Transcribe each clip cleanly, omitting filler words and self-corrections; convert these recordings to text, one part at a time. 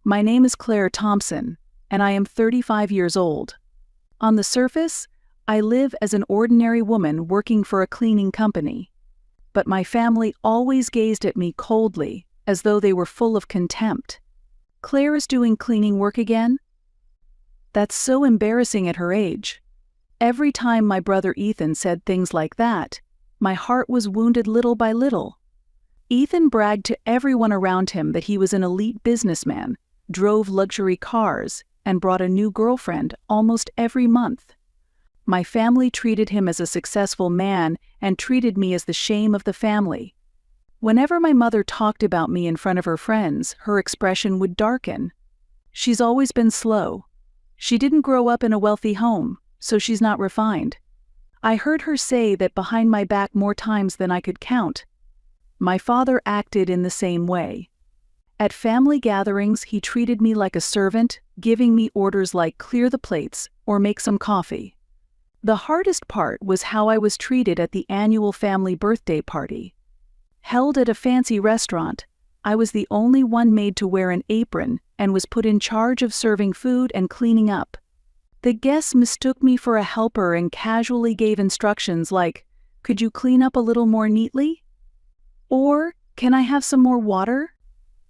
My name is Claire Thompson, and I am 35 years old. On the surface, I live as an ordinary woman working for a cleaning company. But my family always gazed at me coldly, as though they were full of contempt. Claire is doing cleaning work again? That's so embarrassing at her age. Every time my brother Ethan said things like that, my heart was wounded little by little. Ethan bragged to everyone around him that he was an elite businessman, drove luxury cars, and brought a new girlfriend almost every month. My family treated him as a successful man and treated me as the shame of the family. Whenever my mother talked about me in front of her friends, her expression would darken. She's always been slow. She didn't grow up in a wealthy home, so she's not refined. I heard her say that behind my back more times than I could count. My father acted in the same way. At family gatherings, he treated me like a servant, giving me orders like clear the plates or make some coffee. The hardest part was how I was treated at the annual family birthday party. Held at a fancy restaurant, I was the only one made to wear an apron and was put in charge of serving food and cleaning up. The guests mistook me for a helper and casually gave instructions like, "Could you clean up a little more neatly?" Or, "Can I have some more water?"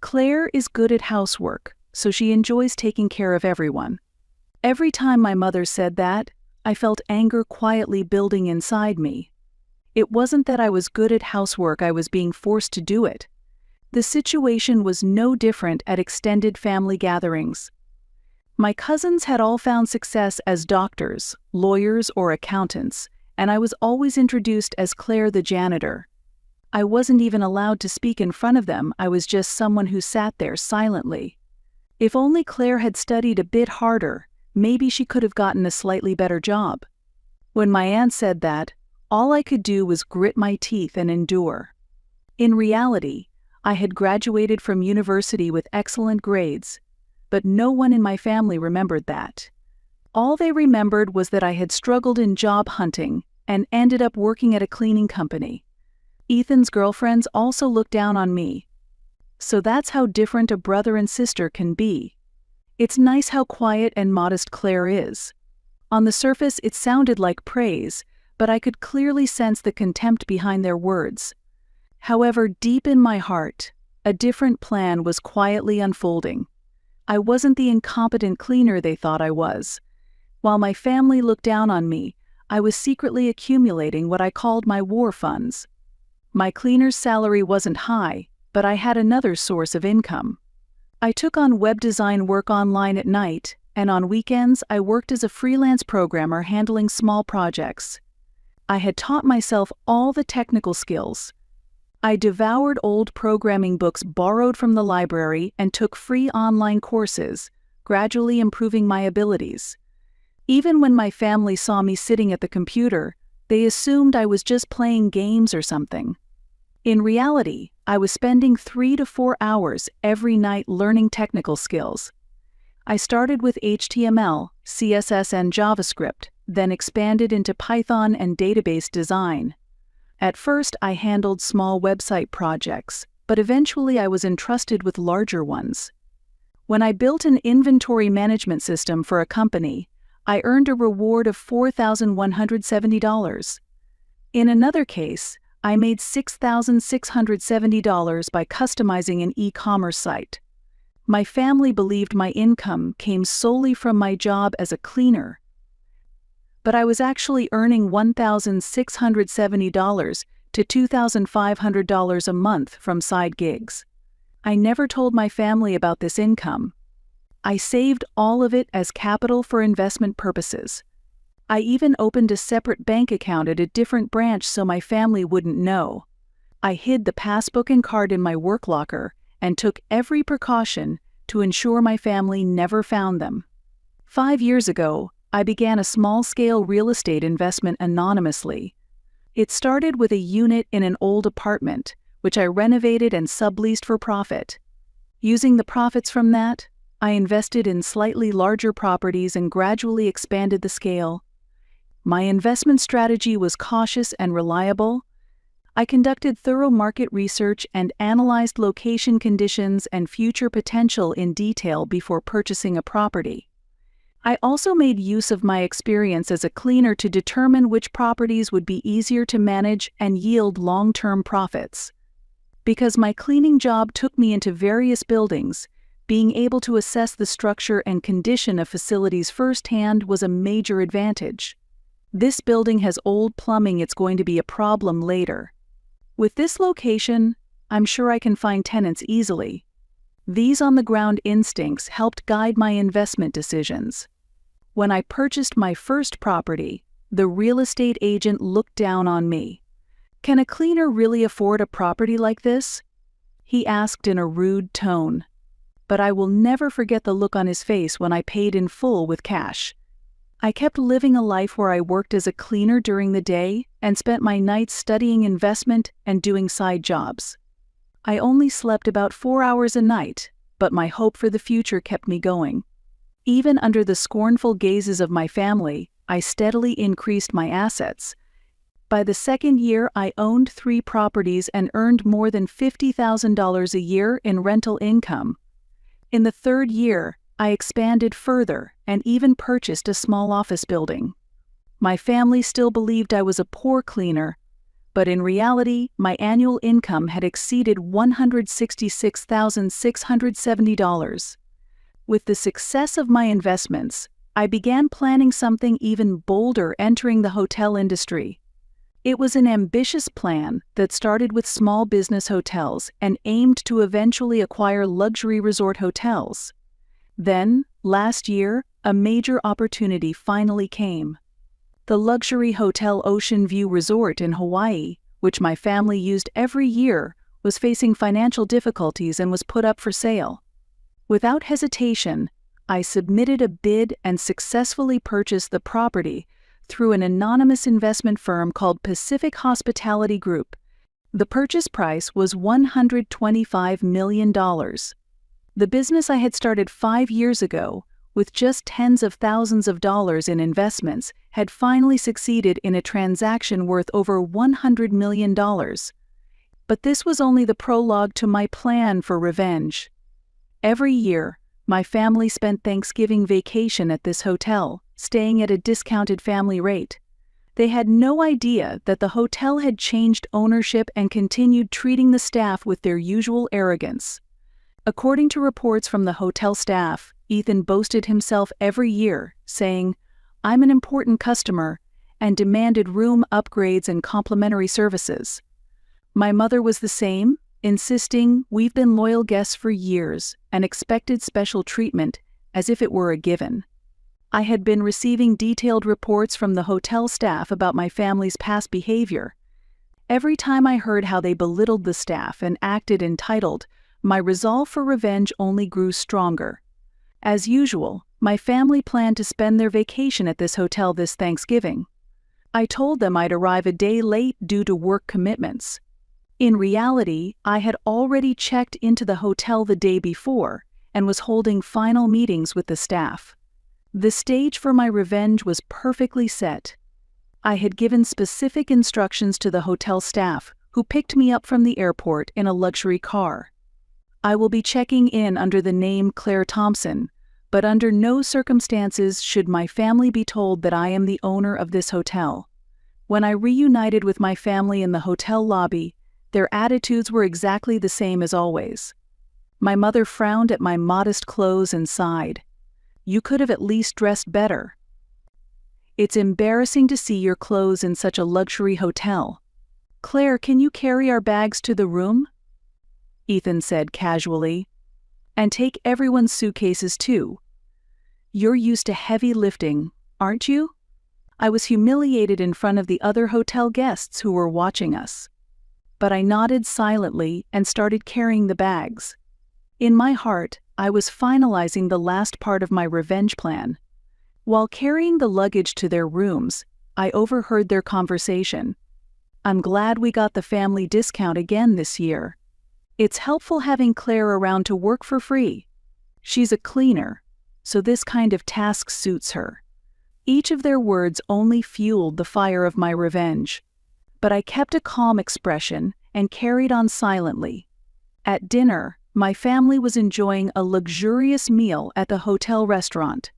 Claire is good at housework, so she enjoys taking care of everyone. Every time my mother said that, I felt anger quietly building inside me. It wasn't that I was good at housework, I was being forced to do it. The situation was no different at extended family gatherings. My cousins had all found success as doctors, lawyers, or accountants, and I was always introduced as Claire the janitor. I wasn't even allowed to speak in front of them, I was just someone who sat there silently. If only Claire had studied a bit harder, maybe she could have gotten a slightly better job. When my aunt said that, all I could do was grit my teeth and endure. In reality, I had graduated from university with excellent grades, but no one in my family remembered that. All they remembered was that I had struggled in job hunting and ended up working at a cleaning company. Ethan's girlfriends also looked down on me. So that's how different a brother and sister can be. It's nice how quiet and modest Claire is. On the surface, it sounded like praise, but I could clearly sense the contempt behind their words. However, deep in my heart, a different plan was quietly unfolding. I wasn't the incompetent cleaner they thought I was. While my family looked down on me, I was secretly accumulating what I called my war funds. My cleaner's salary wasn't high, but I had another source of income. I took on web design work online at night, and on weekends I worked as a freelance programmer handling small projects. I had taught myself all the technical skills. I devoured old programming books borrowed from the library and took free online courses, gradually improving my abilities. Even when my family saw me sitting at the computer, they assumed I was just playing games or something. In reality, I was spending 3 to 4 hours every night learning technical skills. I started with HTML, CSS, and JavaScript, then expanded into Python and database design. At first, I handled small website projects, but eventually I was entrusted with larger ones. When I built an inventory management system for a company, I earned a reward of $4,170. In another case, I made $6,670 by customizing an e-commerce site. My family believed my income came solely from my job as a cleaner. But I was actually earning $1,670 to $2,500 a month from side gigs. I never told my family about this income. I saved all of it as capital for investment purposes. I even opened a separate bank account at a different branch so my family wouldn't know. I hid the passbook and card in my work locker and took every precaution to ensure my family never found them. 5 years ago, I began a small-scale real estate investment anonymously. It started with a unit in an old apartment, which I renovated and subleased for profit. Using the profits from that, I invested in slightly larger properties and gradually expanded the scale. My investment strategy was cautious and reliable. I conducted thorough market research and analyzed location conditions and future potential in detail before purchasing a property. I also made use of my experience as a cleaner to determine which properties would be easier to manage and yield long-term profits. Because my cleaning job took me into various buildings, being able to assess the structure and condition of facilities firsthand was a major advantage. This building has old plumbing, it's going to be a problem later. With this location, I'm sure I can find tenants easily. These on-the-ground instincts helped guide my investment decisions. When I purchased my first property, the real estate agent looked down on me. "Can a cleaner really afford a property like this?" he asked in a rude tone. But I will never forget the look on his face when I paid in full with cash. I kept living a life where I worked as a cleaner during the day and spent my nights studying investment and doing side jobs. I only slept about 4 hours a night, but my hope for the future kept me going. Even under the scornful gazes of my family, I steadily increased my assets. By the second year, I owned 3 properties and earned more than $50,000 a year in rental income. In the third year, I expanded further and even purchased a small office building. My family still believed I was a poor cleaner, but in reality, my annual income had exceeded $166,670. With the success of my investments, I began planning something even bolder, entering the hotel industry. It was an ambitious plan that started with small business hotels and aimed to eventually acquire luxury resort hotels. Then, last year, a major opportunity finally came. The luxury hotel Ocean View Resort in Hawaii, which my family used every year, was facing financial difficulties and was put up for sale. Without hesitation, I submitted a bid and successfully purchased the property through an anonymous investment firm called Pacific Hospitality Group. The purchase price was $125 million. The business I had started 5 years ago, with just tens of thousands of dollars in investments, had finally succeeded in a transaction worth over $100 million. But this was only the prologue to my plan for revenge. Every year, my family spent Thanksgiving vacation at this hotel, staying at a discounted family rate. They had no idea that the hotel had changed ownership and continued treating the staff with their usual arrogance. According to reports from the hotel staff, Ethan boasted himself every year, saying, "I'm an important customer," and demanded room upgrades and complimentary services. My mother was the same, insisting, "We've been loyal guests for years," and expected special treatment as if it were a given. I had been receiving detailed reports from the hotel staff about my family's past behavior. Every time I heard how they belittled the staff and acted entitled, my resolve for revenge only grew stronger. As usual, my family planned to spend their vacation at this hotel this Thanksgiving. I told them I'd arrive a day late due to work commitments. In reality, I had already checked into the hotel the day before and was holding final meetings with the staff. The stage for my revenge was perfectly set. I had given specific instructions to the hotel staff, who picked me up from the airport in a luxury car. I will be checking in under the name Claire Thompson, but under no circumstances should my family be told that I am the owner of this hotel. When I reunited with my family in the hotel lobby, their attitudes were exactly the same as always. My mother frowned at my modest clothes and sighed. "You could have at least dressed better. It's embarrassing to see your clothes in such a luxury hotel. Claire, can you carry our bags to the room?" Ethan said casually. "And take everyone's suitcases too. You're used to heavy lifting, aren't you?" I was humiliated in front of the other hotel guests who were watching us. But I nodded silently and started carrying the bags. In my heart, I was finalizing the last part of my revenge plan. While carrying the luggage to their rooms, I overheard their conversation. "I'm glad we got the family discount again this year. It's helpful having Claire around to work for free. She's a cleaner, so this kind of task suits her." Each of their words only fueled the fire of my revenge. but I kept a calm expression and carried on silently. At dinner, my family was enjoying a luxurious meal at the hotel restaurant.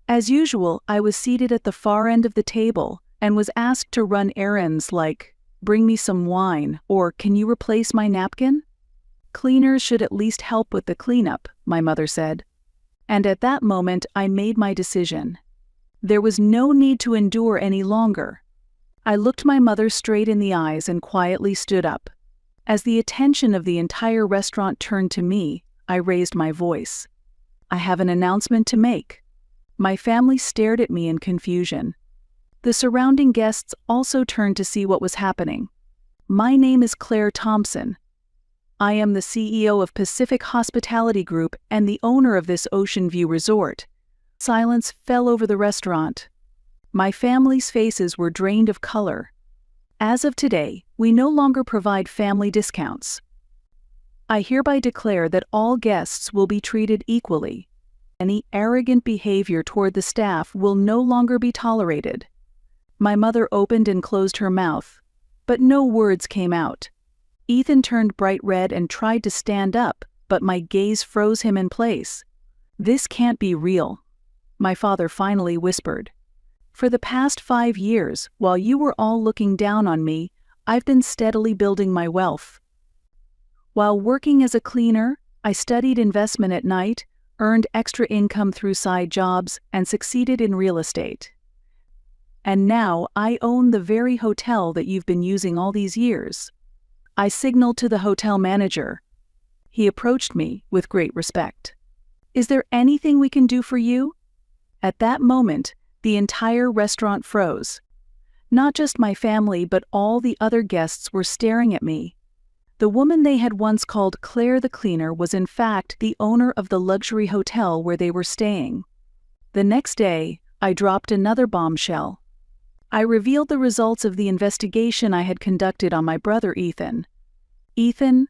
As usual, I was seated at the far end of the table and was asked to run errands like, "Bring me some wine," or "Can you replace my napkin?" "Cleaners should at least help with the cleanup," my mother said. And at that moment, I made my decision. There was no need to endure any longer. I looked my mother straight in the eyes and quietly stood up. As the attention of the entire restaurant turned to me, I raised my voice. "I have an announcement to make." My family stared at me in confusion. The surrounding guests also turned to see what was happening. "My name is Claire Thompson. I am the CEO of Pacific Hospitality Group and the owner of this Ocean View Resort." Silence fell over the restaurant. My family's faces were drained of color. "As of today, we no longer provide family discounts. I hereby declare that all guests will be treated equally. Any arrogant behavior toward the staff will no longer be tolerated." My mother opened and closed her mouth, but no words came out. Ethan turned bright red and tried to stand up, but my gaze froze him in place. "This can't be real," my father finally whispered. "For the past 5 years, while you were all looking down on me, I've been steadily building my wealth. While working as a cleaner, I studied investment at night, earned extra income through side jobs, and succeeded in real estate. And now I own the very hotel that you've been using all these years." I signaled to the hotel manager. He approached me with great respect. "Is there anything we can do for you?" At that moment, the entire restaurant froze. Not just my family, but all the other guests were staring at me. The woman they had once called Claire the cleaner was in fact the owner of the luxury hotel where they were staying. The next day, I dropped another bombshell. I revealed the results of the investigation I had conducted on my brother Ethan. "Ethan,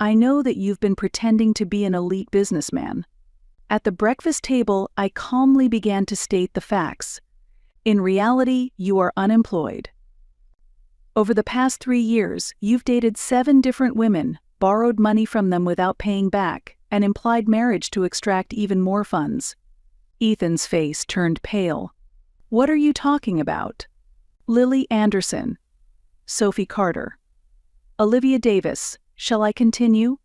I know that you've been pretending to be an elite businessman." At the breakfast table, I calmly began to state the facts. "In reality, you are unemployed. Over the past 3 years, you've dated 7 different women, borrowed money from them without paying back, and implied marriage to extract even more funds." Ethan's face turned pale. "What are you talking about?" "Lily Anderson, Sophie Carter, Olivia Davis, shall I continue?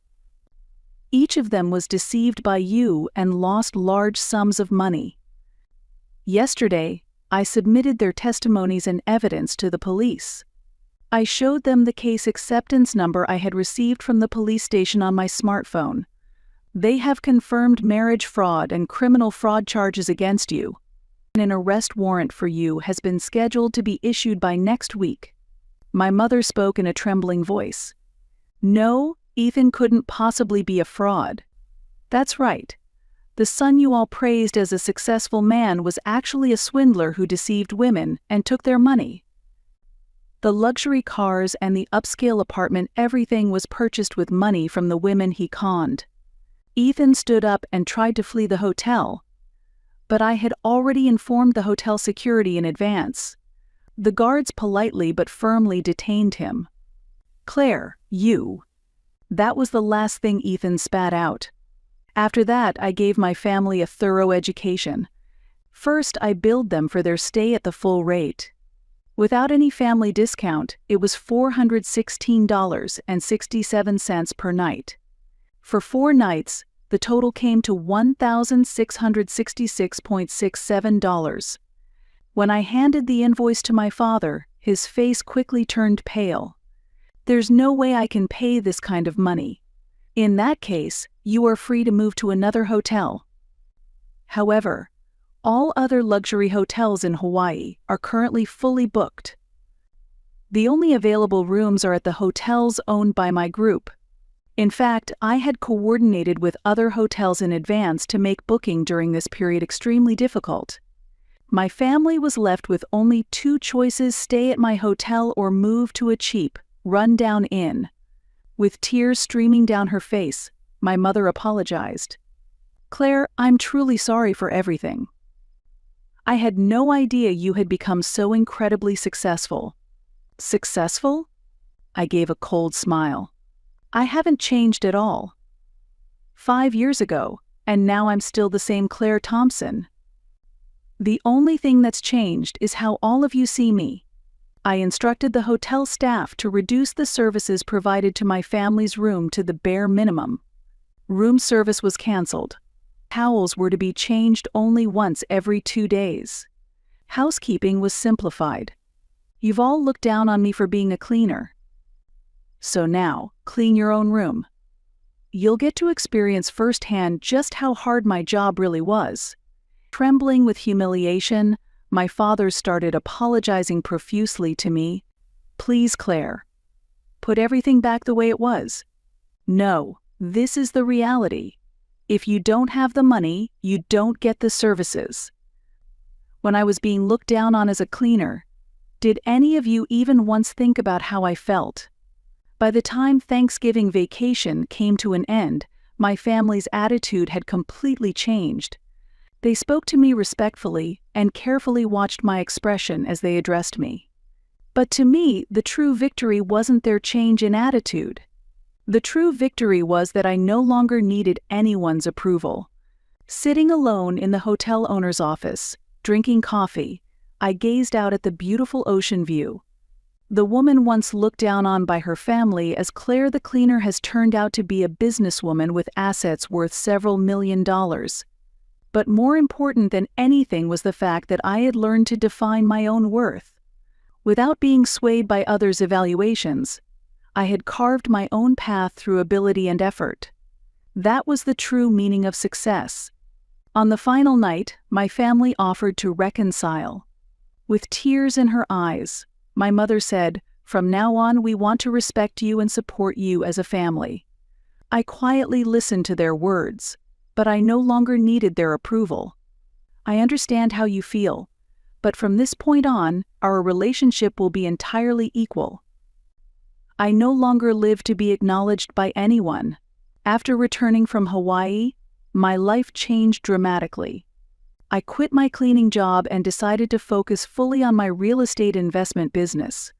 Each of them was deceived by you and lost large sums of money. Yesterday, I submitted their testimonies and evidence to the police. I showed them the case acceptance number I had received from the police station on my smartphone. They have confirmed marriage fraud and criminal fraud charges against you. An arrest warrant for you has been scheduled to be issued by next week." My mother spoke in a trembling voice. "No, Ethan couldn't possibly be a fraud. That's right. The son you all praised as a successful man was actually a swindler who deceived women and took their money. The luxury cars and the upscale apartment, everything was purchased with money from the women he conned." Ethan stood up and tried to flee the hotel, but I had already informed the hotel security in advance. The guards politely but firmly detained him. "Claire, you." That was the last thing Ethan spat out. After that, I gave my family a thorough education. First, I billed them for their stay at the full rate. Without any family discount, it was $416.67 per night. For 4 nights, the total came to $1,666.67. When I handed the invoice to my father, his face quickly turned pale. "There's no way I can pay this kind of money. In that case, you are free to move to another hotel." However, all other luxury hotels in Hawaii are currently fully booked. The only available rooms are at the hotels owned by my group. In fact, I had coordinated with other hotels in advance to make booking during this period extremely difficult. My family was left with only 2 choices: stay at my hotel or move to a cheap, run-down inn. With tears streaming down her face, my mother apologized. "Claire, I'm truly sorry for everything. I had no idea you had become so incredibly successful. Successful? I gave a cold smile. I haven't changed at all. 5 years ago, and now I'm still the same Claire Thompson. The only thing that's changed is how all of you see me. I instructed the hotel staff to reduce the services provided to my family's room to the bare minimum. Room service was canceled. Towels were to be changed only once every 2 days. Housekeeping was simplified. You've all looked down on me for being a cleaner. So now, clean your own room. You'll get to experience firsthand just how hard my job really was. Trembling with humiliation, my father started apologizing profusely to me. Please, Claire. Put everything back the way it was. No, this is the reality. If you don't have the money, you don't get the services. When I was being looked down on as a cleaner, did any of you even once think about how I felt? By the time Thanksgiving vacation came to an end, my family's attitude had completely changed. They spoke to me respectfully and carefully watched my expression as they addressed me. But to me, the true victory wasn't their change in attitude. The true victory was that I no longer needed anyone's approval. Sitting alone in the hotel owner's office, drinking coffee, I gazed out at the beautiful ocean view. The woman once looked down on by her family as Claire the cleaner has turned out to be a businesswoman with assets worth several $1,000,000. But more important than anything was the fact that I had learned to define my own worth. Without being swayed by others' evaluations, I had carved my own path through ability and effort. That was the true meaning of success. On the final night, my family offered to reconcile. With tears in her eyes, my mother said, "From now on, we want to respect you and support you as a family." I quietly listened to their words, but I no longer needed their approval. I understand how you feel, but from this point on, our relationship will be entirely equal. I no longer live to be acknowledged by anyone. After returning from Hawaii, my life changed dramatically. I quit my cleaning job and decided to focus fully on my real estate investment business.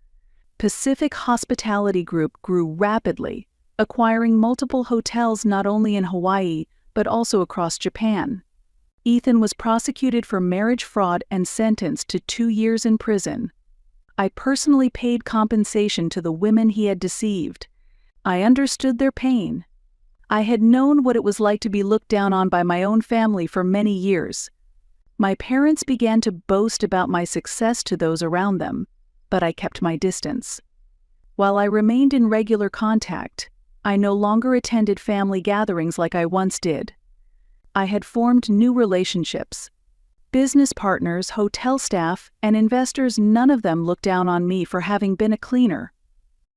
Pacific Hospitality Group grew rapidly, acquiring multiple hotels not only in Hawaii, but also across Japan. Ethan was prosecuted for marriage fraud and sentenced to 2 years in prison. I personally paid compensation to the women he had deceived. I understood their pain. I had known what it was like to be looked down on by my own family for many years. My parents began to boast about my success to those around them, but I kept my distance. While I remained in regular contact, I no longer attended family gatherings like I once did. I had formed new relationships. Business partners, hotel staff, and investors, none of them looked down on me for having been a cleaner.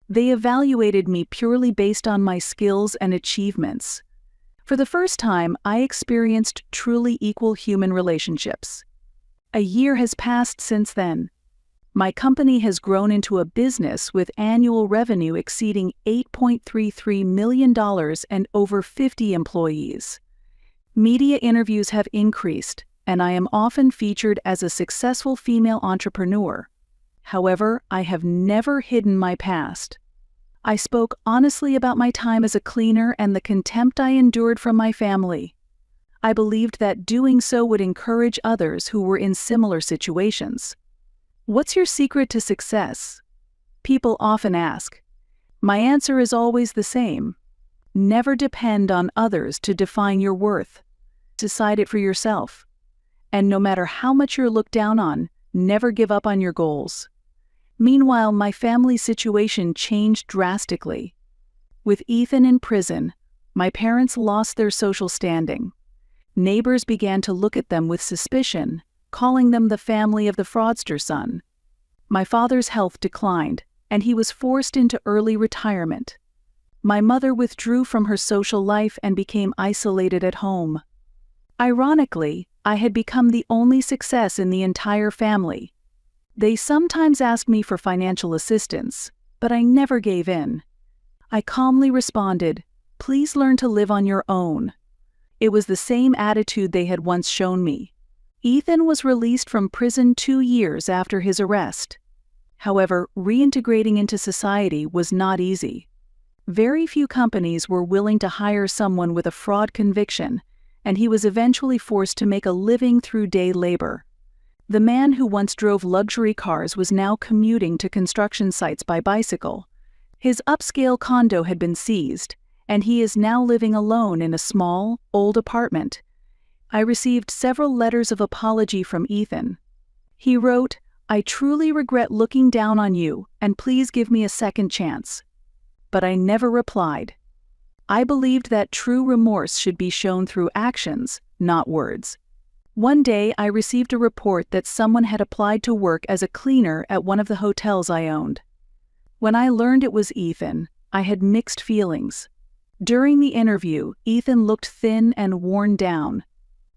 They evaluated me purely based on my skills and achievements. For the first time, I experienced truly equal human relationships. A year has passed since then. My company has grown into a business with annual revenue exceeding $8.33 million and over 50 employees. Media interviews have increased, and I am often featured as a successful female entrepreneur. However, I have never hidden my past. I spoke honestly about my time as a cleaner and the contempt I endured from my family. I believed that doing so would encourage others who were in similar situations. What's your secret to success? People often ask. My answer is always the same. Never depend on others to define your worth. Decide it for yourself. And no matter how much you're looked down on, never give up on your goals. Meanwhile, my family's situation changed drastically. With Ethan in prison, my parents lost their social standing. Neighbors began to look at them with suspicion, calling them the family of the fraudster son. My father's health declined, and he was forced into early retirement. My mother withdrew from her social life and became isolated at home. Ironically, I had become the only success in the entire family. They sometimes asked me for financial assistance, but I never gave in. I calmly responded, "Please learn to live on your own." It was the same attitude they had once shown me. Ethan was released from prison 2 years after his arrest. However, reintegrating into society was not easy. Very few companies were willing to hire someone with a fraud conviction, and he was eventually forced to make a living through day labor. The man who once drove luxury cars was now commuting to construction sites by bicycle. His upscale condo had been seized, and he is now living alone in a small, old apartment. I received several letters of apology from Ethan. He wrote, "I truly regret looking down on you, and please give me a second chance." But I never replied. I believed that true remorse should be shown through actions, not words. One day I received a report that someone had applied to work as a cleaner at one of the hotels I owned. When I learned it was Ethan, I had mixed feelings. During the interview, Ethan looked thin and worn down.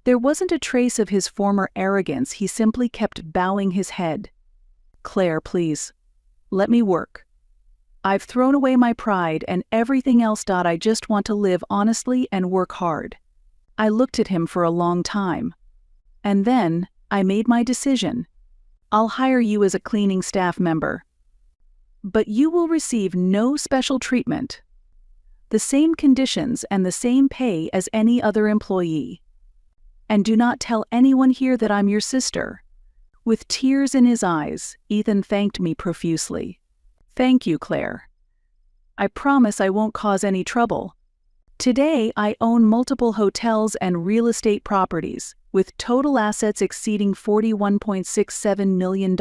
There wasn't a trace of his former arrogance, he simply kept bowing his head. "Claire, please. Let me work. I've thrown away my pride and everything else. I just want to live honestly and work hard." I looked at him for a long time. And then, I made my decision. "I'll hire you as a cleaning staff member. But you will receive no special treatment. The same conditions and the same pay as any other employee. And do not tell anyone here that I'm your sister." With tears in his eyes, Ethan thanked me profusely. "Thank you, Claire. I promise I won't cause any trouble." Today, I own multiple hotels and real estate properties, with total assets exceeding $41.67 million.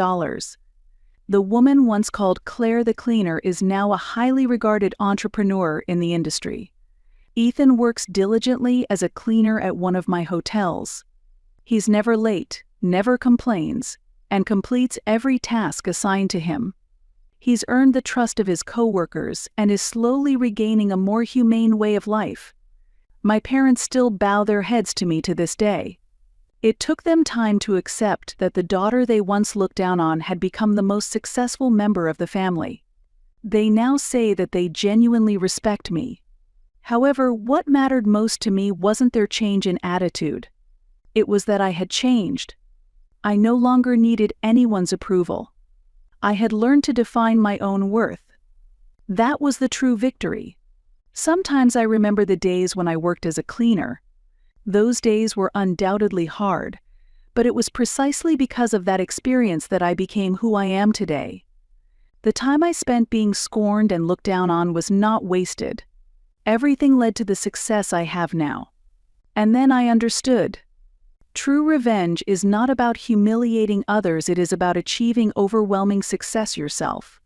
The woman once called Claire the Cleaner is now a highly regarded entrepreneur in the industry. Ethan works diligently as a cleaner at one of my hotels. He's never late, never complains, and completes every task assigned to him. He's earned the trust of his coworkers and is slowly regaining a more humane way of life. My parents still bow their heads to me to this day. It took them time to accept that the daughter they once looked down on had become the most successful member of the family. They now say that they genuinely respect me. However, what mattered most to me wasn't their change in attitude. It was that I had changed. I no longer needed anyone's approval. I had learned to define my own worth. That was the true victory. Sometimes I remember the days when I worked as a cleaner. Those days were undoubtedly hard, but it was precisely because of that experience that I became who I am today. The time I spent being scorned and looked down on was not wasted. Everything led to the success I have now. And then I understood. True revenge is not about humiliating others, it is about achieving overwhelming success yourself.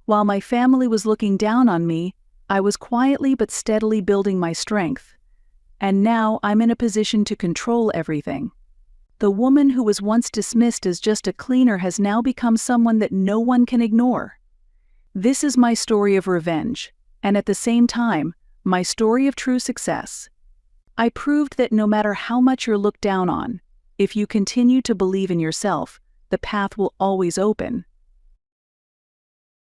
While my family was looking down on me, I was quietly but steadily building my strength. And now I'm in a position to control everything. The woman who was once dismissed as just a cleaner has now become someone that no one can ignore. This is my story of revenge, and at the same time, my story of true success. I proved that no matter how much you're looked down on, if you continue to believe in yourself, the path will always open.